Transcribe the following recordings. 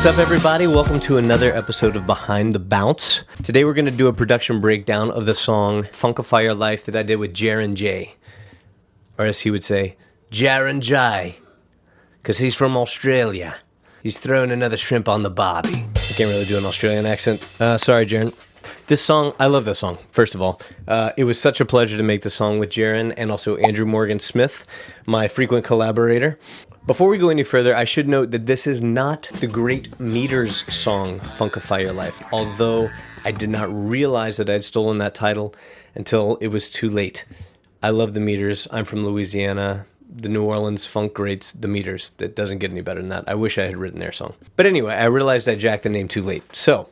What's up, everybody? Welcome to another episode of Behind the Bounce. Today we're going to do a production breakdown of the song Funkify Your Life that I did with Jaron J. Or as he would say, Jaron J. Because he's from Australia. He's throwing another shrimp on the barbie. I can't really do an Australian accent. Sorry, Jaron. This song, I love this song, first of all. It was such a pleasure to make the song with Jaron and also Andrew Morgan Smith, my frequent collaborator. Before we go any further, I should note that this is not the Great Meters song, Funkify Your Life, although I did not realize that I'd stolen that title until it was too late. I love the Meters. I'm from Louisiana. The New Orleans funk greats, the Meters. It doesn't get any better than that. I wish I had written their song. But anyway, I realized I jacked the name too late. So,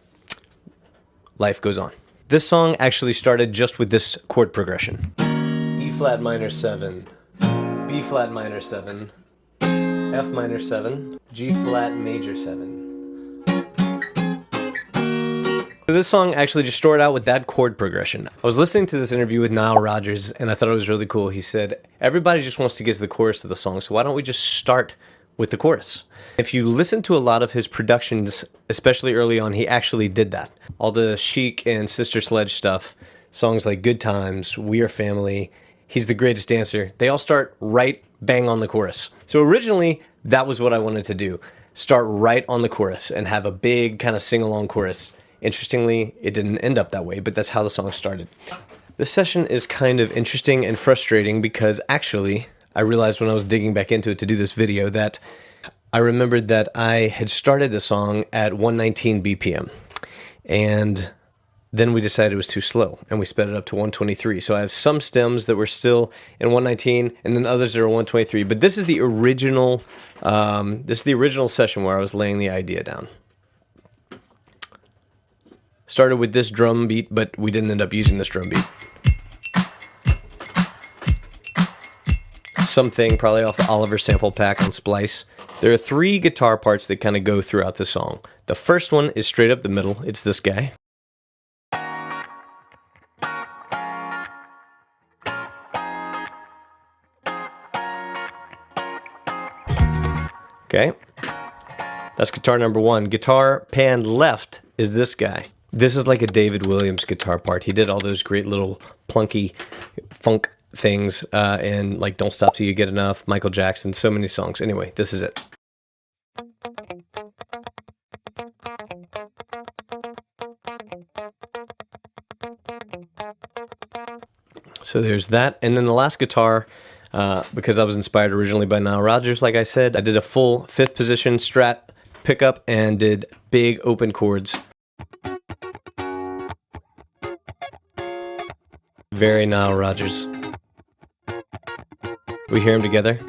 life goes on. This song actually started just with this chord progression. E flat minor 7, B flat minor 7, F minor 7, G flat major 7. So this song actually just started out with that chord progression. I was listening to this interview with Nile Rodgers and I thought it was really cool. He said, everybody just wants to get to the chorus of the song, so why don't we just start with the chorus? If you listen to a lot of his productions, especially early on, he actually did that. All the Chic and Sister Sledge stuff, songs like Good Times, We Are Family, He's the Greatest Dancer, they all start right bang on the chorus. So originally, that was what I wanted to do. Start right on the chorus and have a big kind of sing-along chorus. Interestingly, it didn't end up that way, but that's how the song started. This session is kind of interesting and frustrating because actually, I realized when I was digging back into it to do this video that I remembered that I had started the song at 119 BPM. And then we decided it was too slow, and we sped it up to 123. So I have some stems that were still in 119, and then others that are 123. But this is the original. Session where I was laying the idea down. Started with this drum beat, but we didn't end up using this drum beat. Something probably off the Oliver sample pack on Splice. There are 3 guitar parts that kind of go throughout the song. The first one is straight up the middle. It's this guy. Okay, that's guitar number 1. Guitar pan left is this guy. This is like a David Williams guitar part. He did all those great little plunky funk things and like Don't Stop Till You Get Enough, Michael Jackson, so many songs. Anyway, this is it. So there's that. And then the last guitar, because I was inspired originally by Nile Rodgers, like I said, I did a full 5th position Strat pickup and did big open chords. Very Nile Rodgers. We hear them together.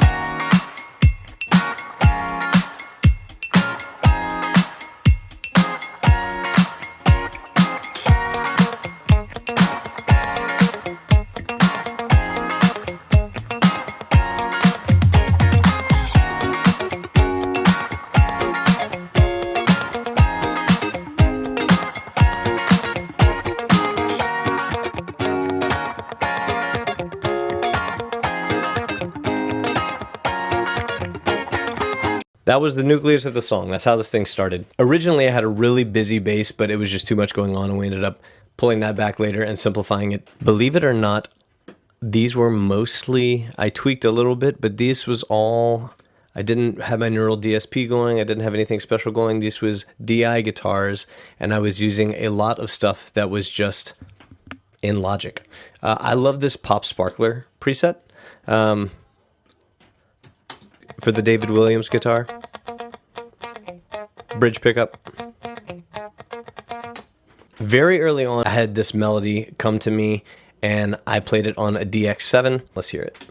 That was the nucleus of the song. That's how this thing started. Originally, I had a really busy bass, but it was just too much going on, and we ended up pulling that back later and simplifying it. Believe it or not, these were mostly, I tweaked a little bit, but this was all, I didn't have my neural DSP going. I didn't have anything special going. This was DI guitars, and I was using a lot of stuff that was just in Logic. I love this Pop Sparkler preset. For the David Williams guitar. Bridge pickup. Very early on, I had this melody come to me, and I played it on a DX7. Let's hear it.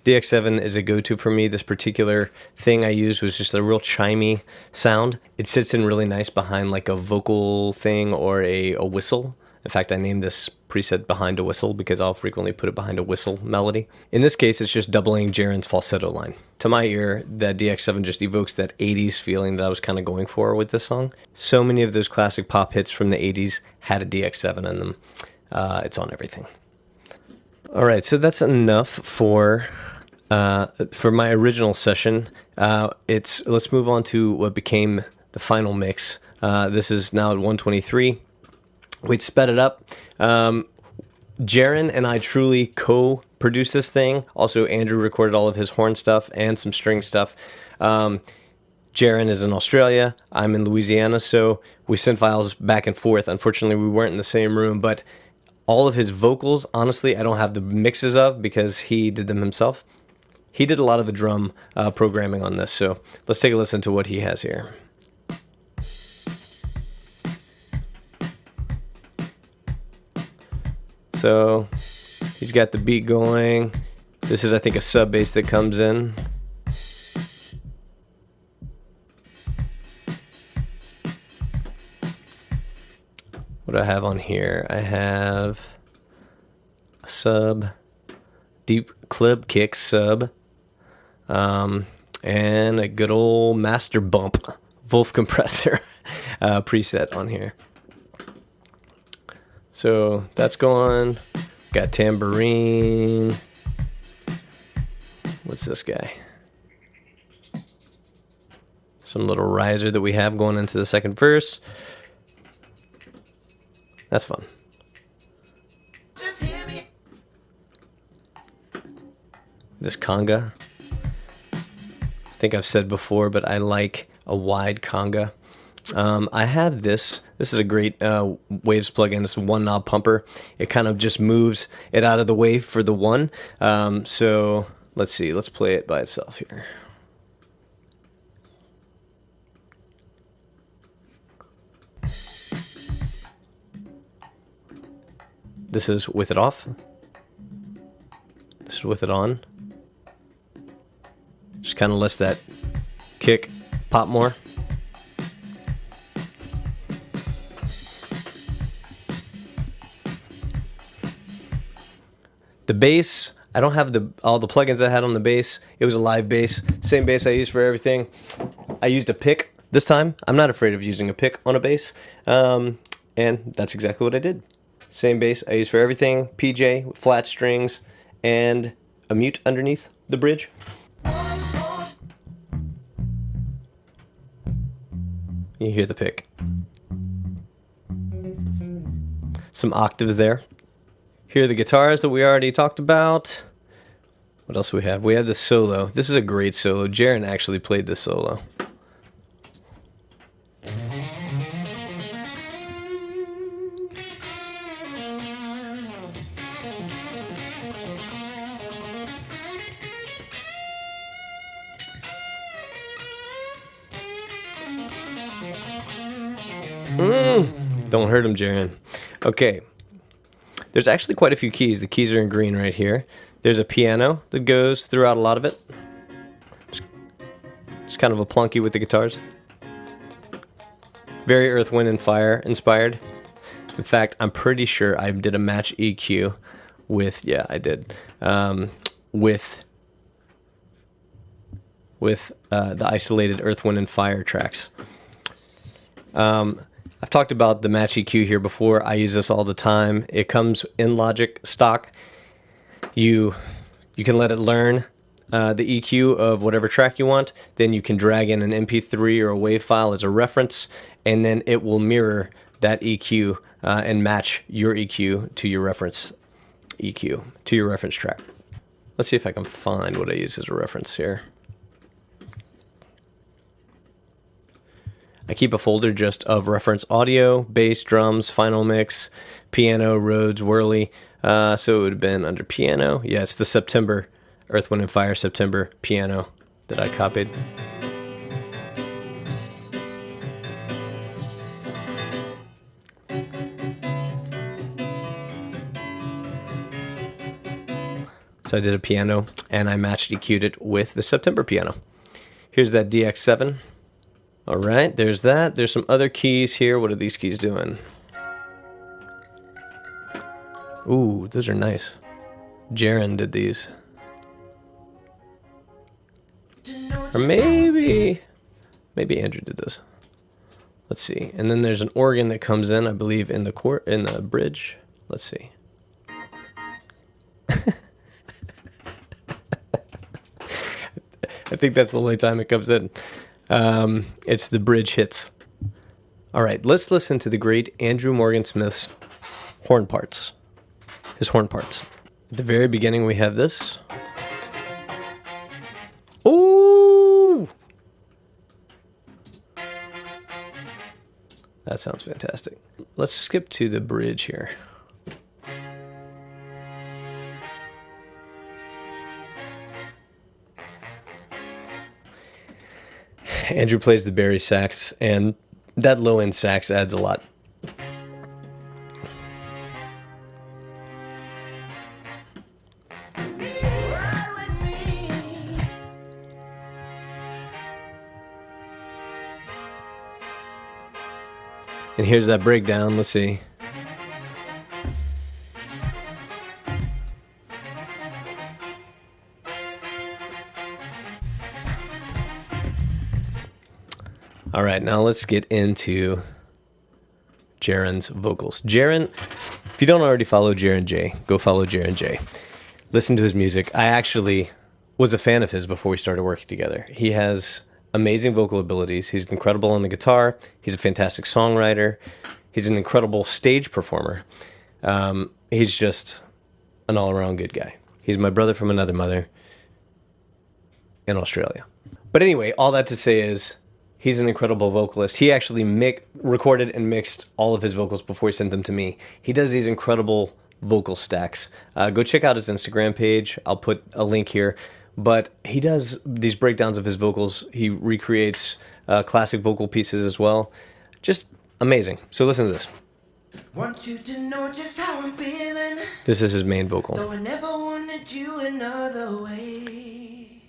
DX7 is a go-to for me. This particular thing I used was just a real chimey sound. It sits in really nice behind like a vocal thing or a whistle. In fact, I named this preset behind a whistle because I'll frequently put it behind a whistle melody. In this case, it's just doubling Jaron's falsetto line. To my ear, that DX7 just evokes that 80s feeling that I was kind of going for with this song. So many of those classic pop hits from the 80s had a DX7 in them. It's on everything. All right, so that's enough for my original session. Let's move on to what became the final mix. This is now at 123. We'd sped it up. Jaron and I truly co-produced this thing. Also, Andrew recorded all of his horn stuff and some string stuff. Jaron is in Australia. I'm in Louisiana, so we sent files back and forth. Unfortunately, we weren't in the same room, but all of his vocals, honestly, I don't have the mixes of because he did them himself. He did a lot of the drum programming on this, so let's take a listen to what he has here. So he's got the beat going. This is, I think, a sub bass that comes in. What do I have on here? I have a sub, deep club kick sub, and a good old master bump Wolf compressor preset on here. So that's going. Got tambourine. What's this guy? Some little riser that we have going into the second verse. That's fun. This conga. I think I've said before, but I like a wide conga. I have this. This is a great Waves plugin. It's a one knob pumper. It kind of just moves it out of the way for the one. So let's see. Let's play it by itself here. This is with it off. This is with it on. Just kind of lets that kick pop more. The bass, I don't have all the plugins I had on the bass. It was a live bass. Same bass I use for everything. I used a pick this time. I'm not afraid of using a pick on a bass. And that's exactly what I did. Same bass I use for everything. PJ with flat strings and a mute underneath the bridge. You hear the pick. Some octaves there. Here are the guitars that we already talked about. What else do we have? We have the solo. This is a great solo. Jaron actually played this solo. Don't hurt him, Jaron. Okay. There's actually quite a few keys. The keys are in green right here. There's a piano that goes throughout a lot of it. Just kind of a plunky with the guitars. Very Earth, Wind, and Fire inspired. In fact, I'm pretty sure I did a match EQ with, yeah, I did, with the isolated Earth, Wind, and Fire tracks. I've talked about the match EQ here before. I use this all the time. It comes in Logic stock. You can let it learn the EQ of whatever track you want. Then you can drag in an MP3 or a WAV file as a reference, and then it will mirror that EQ and match your EQ to your reference EQ, to your reference track. Let's see if I can find what I use as a reference here. I keep a folder just of reference audio, bass, drums, final mix, piano, Rhodes, Whirly. So it would have been under piano. Yeah, it's the September, Earth, Wind, and Fire September piano that I copied. So I did a piano, and I matched EQ'd it with the September piano. Here's that DX7. All right, there's that. There's some other keys here. What are these keys doing? Ooh, those are nice. Jaron did these. Or maybe Andrew did this. Let's see. And then there's an organ that comes in, I believe, in the bridge. Let's see. I think that's the only time it comes in. It's the bridge hits. All right, let's listen to the great Andrew Morgan Smith's horn parts. His horn parts. At the very beginning, we have this. Ooh! That sounds fantastic. Let's skip to the bridge here. Andrew plays the bari sax, and that low-end sax adds a lot. And here's that breakdown. Let's see. All right, now let's get into Jaron's vocals. Jaron, if you don't already follow Jaron J, go follow Jaron J. Listen to his music. I actually was a fan of his before we started working together. He has amazing vocal abilities. He's incredible on the guitar. He's a fantastic songwriter. He's an incredible stage performer. He's just an all-around good guy. He's my brother from another mother in Australia. But anyway, all that to say is he's an incredible vocalist. He actually recorded and mixed all of his vocals before he sent them to me. He does these incredible vocal stacks. Go check out his Instagram page. I'll put a link here. But he does these breakdowns of his vocals. He recreates classic vocal pieces as well. Just amazing. So listen to this. Want you to know just how I'm feeling. This is his main vocal. Though I never wanted you another way.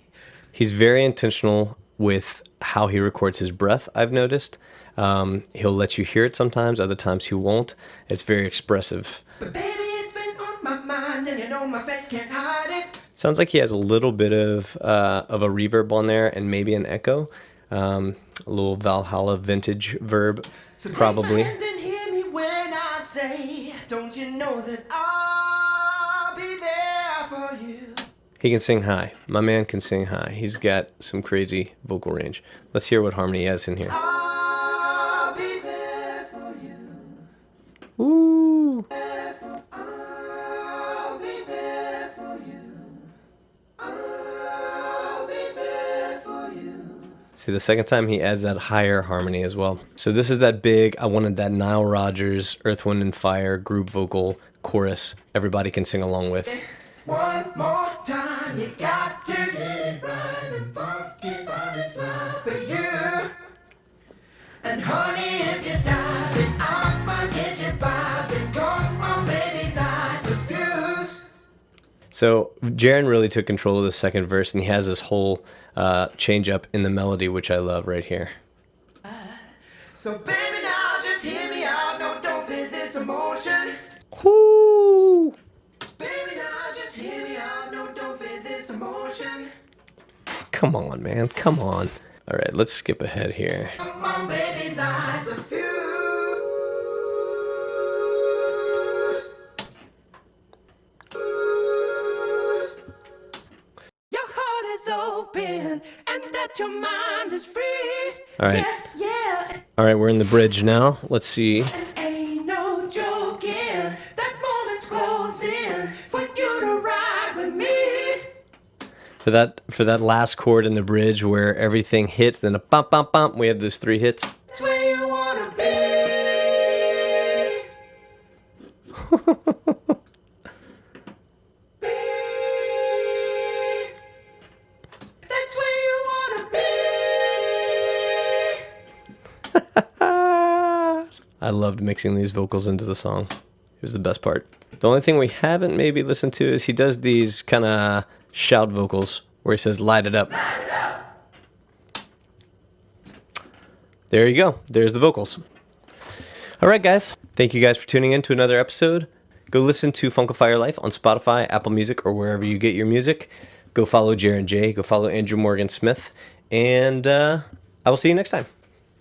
He's very intentional with how he records his breath, I've noticed. He'll let you hear it sometimes, other times he won't. It's very expressive. But baby, it's been on my mind, and you know my face can't hide it. Sounds like he has a little bit of a reverb on there and maybe an echo. A little Valhalla vintage verb, so probably. And hear me when I say, don't you know that I'll be there for you. He can sing high. My man can sing high. He's got some crazy vocal range. Let's hear what harmony he has in here. I'll be there for you. Ooh. I'll be there for you. I'll be there for you. See, the second time he adds that higher harmony as well. So this is that big, I wanted that Nile Rodgers, Earth, Wind, and Fire group vocal chorus everybody can sing along with. One more time, you got to get it right, and Funkify is right for you. And honey, if you die, then I'ma get you by, then come on, baby, light the fuse. So Jaron really took control of the second verse, and he has this whole change up in the melody, which I love right here. So baby, now just hear me out, no, don't feel this emotion. Whoo! Come on, man. Come on. All right, let's skip ahead here. Come on, baby, light the fuse. Your heart is open and that your mind is free. All right. Yeah. All right, we're in the bridge now. Let's see. Ain't no joking. That moment's closing for you to ride with me. For that last chord in the bridge where everything hits, then a bump, bump, bump, we have those three hits. That's where you wanna be. That's where you wanna be. I loved mixing these vocals into the song. It was the best part. The only thing we haven't maybe listened to is he does these kind of shout vocals where he says, light it up. Light it up. There you go. There's the vocals. All right, guys. Thank you guys for tuning in to another episode. go listen to Funkify Life on Spotify, Apple Music, or wherever you get your music. Go follow Jaron J. Go follow Andrew Morgan Smith. And I will see you next time.